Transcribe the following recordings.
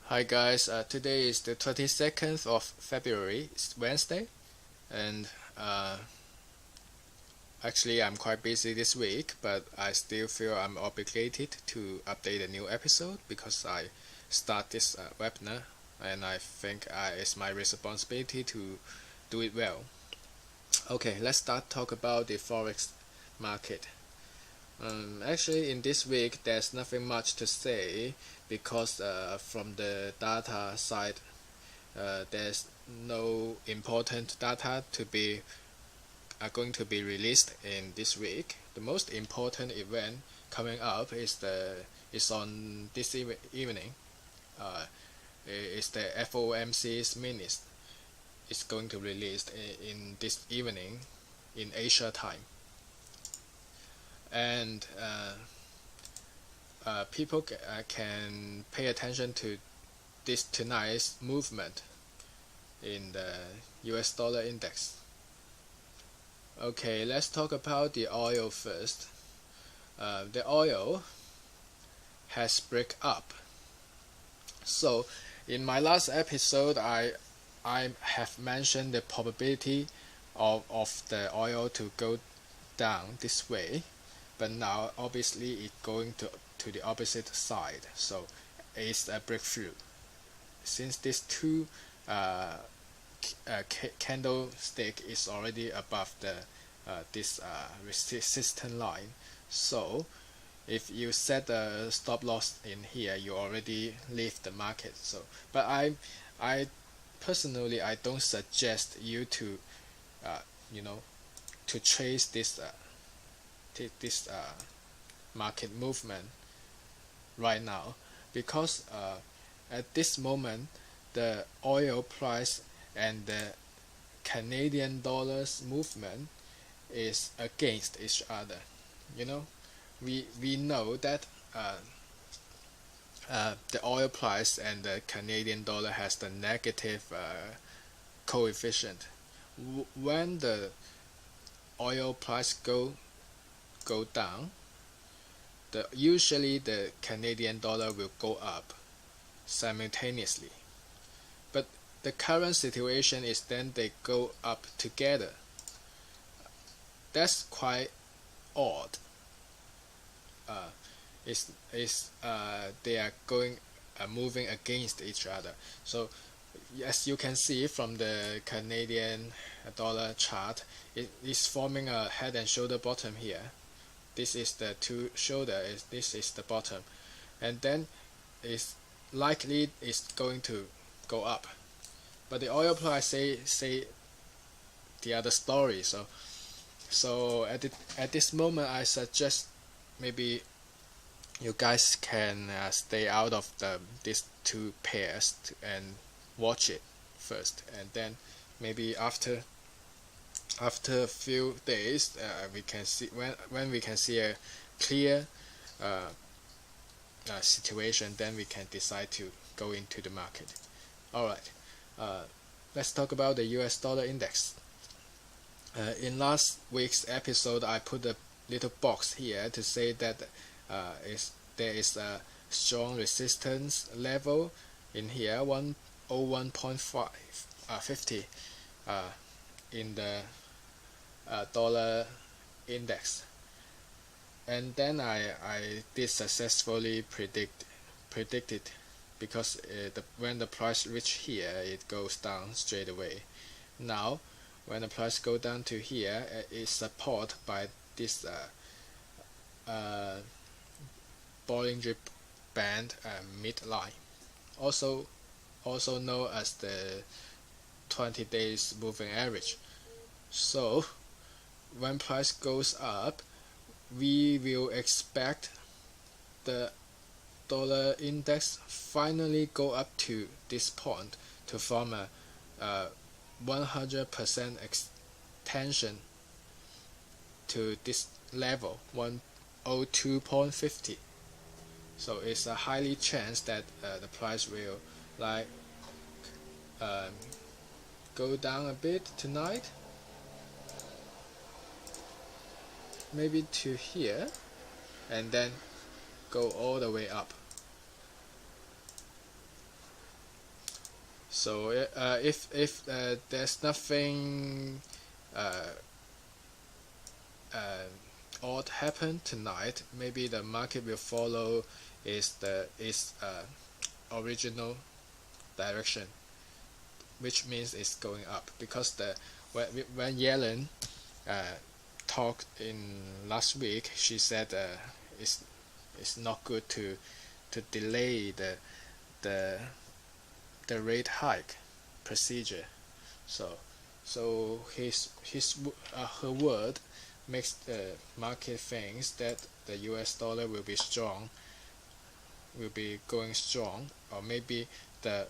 Hi guys, today is the 22nd of February, it's Wednesday, and actually I'm quite busy this week, but I still feel I'm obligated to update a new episode because I start this webinar, and I think it's my responsibility to do it well. Okay, let's start talk about the Forex market. Actually, in this week, there's nothing much to say because from the data side, there's no important data to be going to be released in this week. The most important event coming up is on this evening. It's the FOMC's minutes. It's going to release in this evening in Asia time, and people can pay attention to this tonight's movement in the US dollar index. Okay, let's talk about the oil first. The oil has break up. So in my last episode, I have mentioned the probability of the oil to go down this way, but now obviously it's going to the opposite side, so it's a breakthrough. Since these two candlestick is already above the this resistance line, so if you set a stop loss in here, you already leave the market. So, but I personally I don't suggest you to you know to trace this market movement right now, because at this moment the oil price and the Canadian dollars movement is against each other. We know that the oil price and the Canadian dollar has the negative coefficient. When the oil price go down, usually the Canadian dollar will go up simultaneously. But the current situation is then they go up together. That's quite odd. They are moving against each other. So as you can see from the Canadian dollar chart, it is forming a head and shoulder bottom here. This is the two shoulder, this is the bottom, and then it's likely it's going to go up. But the oil price say the other story. So at this moment, I suggest maybe you guys can stay out of these two pairs and watch it first, and then maybe after a few days we can see when we can see a clear situation, then we can decide to go into the market. Alright, let's talk about the US dollar index. In last week's episode, I put a little box here to say that there is a strong resistance level in here, 101.50 in the dollar index, and then I did successfully predicted, because when the price reach here, it goes down straight away. Now when the price go down to here, it's supported by this Bollinger Band midline, also known as the 20 days moving average. So when price goes up, we will expect the dollar index finally go up to this point to form a 100% extension to this level, 102.50. So it's a highly chance that the price will go down a bit tonight, maybe to here, and then go all the way up. So if there's nothing odd happen tonight, maybe the market will follow its original direction, which means it's going up, because when Yellen talked in last week, she said it's not good to delay the rate hike procedure. So her word makes the market thinks that the US dollar will be going strong, or maybe the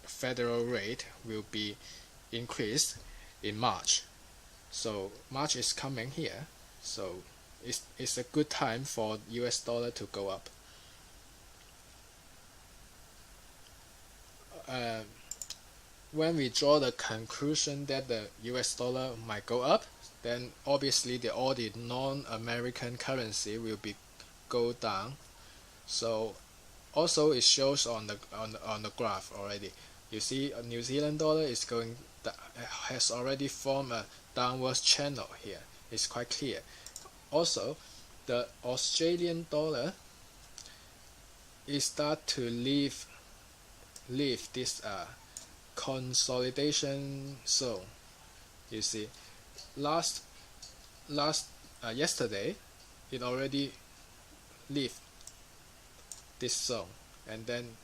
federal rate will be increased in March. So March is coming here, so it's a good time for US dollar to go up. When we draw the conclusion that the US dollar might go up, then obviously all the non-American currency will go down. So also it shows on the graph already. You see, New Zealand dollar has already formed a downwards channel here. It's quite clear. Also, the Australian dollar is start to leave this consolidation zone. You see, yesterday it already leave this zone, and then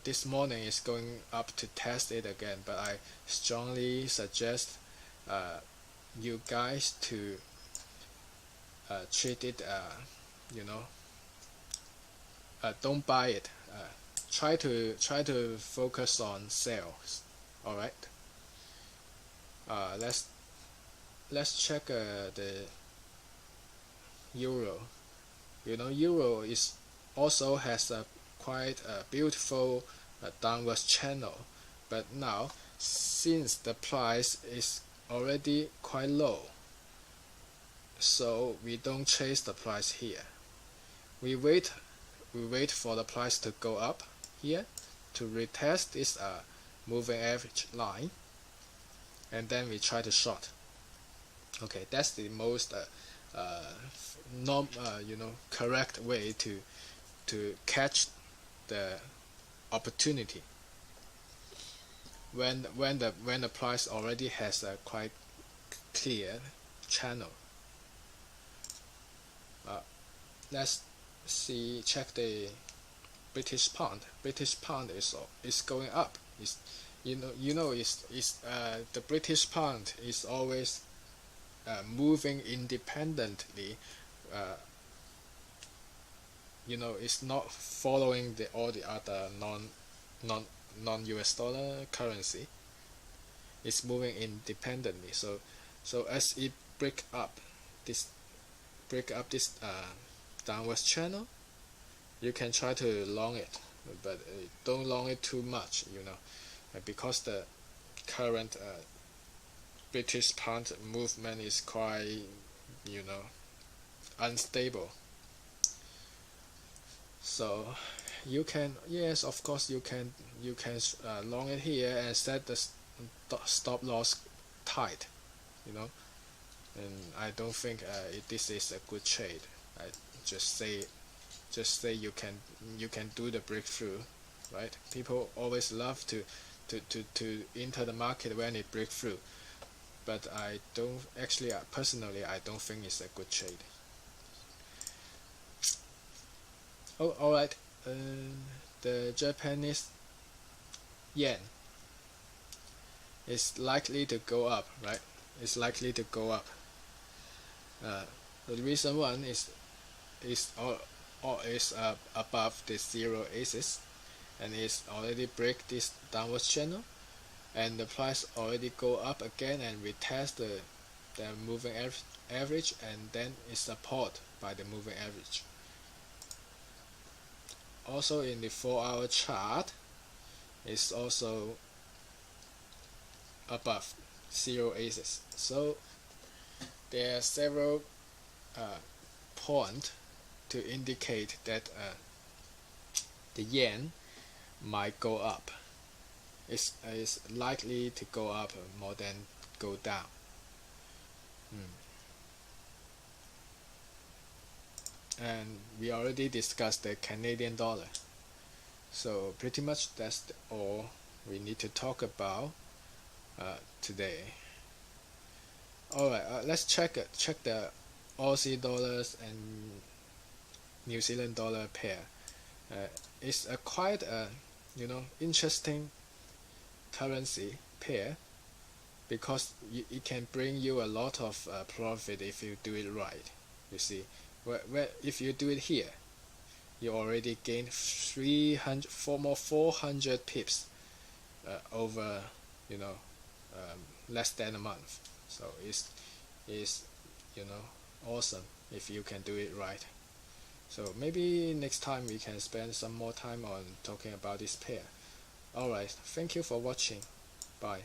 this morning is going up to test it again. But I strongly suggest you guys to treat it, don't buy it. Try to focus on sales. All right. Let's check the euro. Euro is also has a quite beautiful downward channel, but now since the price is already quite low, so we don't chase the price here. We wait for the price to go up here to retest this moving average line, and then we try to short. Okay, that's the most correct way to catch the opportunity when the price already has a quite clear channel. Let's check the British pound. British pound is going up. The British pound is always moving independently. It's not following all the other non US dollar currency. It's moving independently. So as it break up this downwards channel, you can try to long it, but don't long it too much, because the current British pound movement is quite unstable. So you can, yes, of course you can long it here and set the stop loss tight, and I don't think this is a good trade. I just say you can do the breakthrough, right? People always love to enter the market when it breaks through, but I don't actually, personally, I don't think it's a good trade. Oh, all right. The Japanese yen is likely to go up, right? It's likely to go up. The reason one is above the zero axis, and it's already break this downward channel, and the price already go up again and retest the moving average, and then is support by the moving average. Also in the 4-hour chart, is also above zero axis. So there are several points to indicate that the yen might go up. It's likely to go up more than go down. And we already discussed the Canadian dollar. So pretty much that's all we need to talk about today. Alright, let's check the Aussie dollars and New Zealand dollar pair. It's a quite interesting currency pair, because it can bring you a lot of profit if you do it right. You see, where if you do it here, you already gain 400 pips over less than a month. So it's awesome if you can do it right. So maybe next time we can spend some more time on talking about this pair. Alright, thank you for watching. Bye.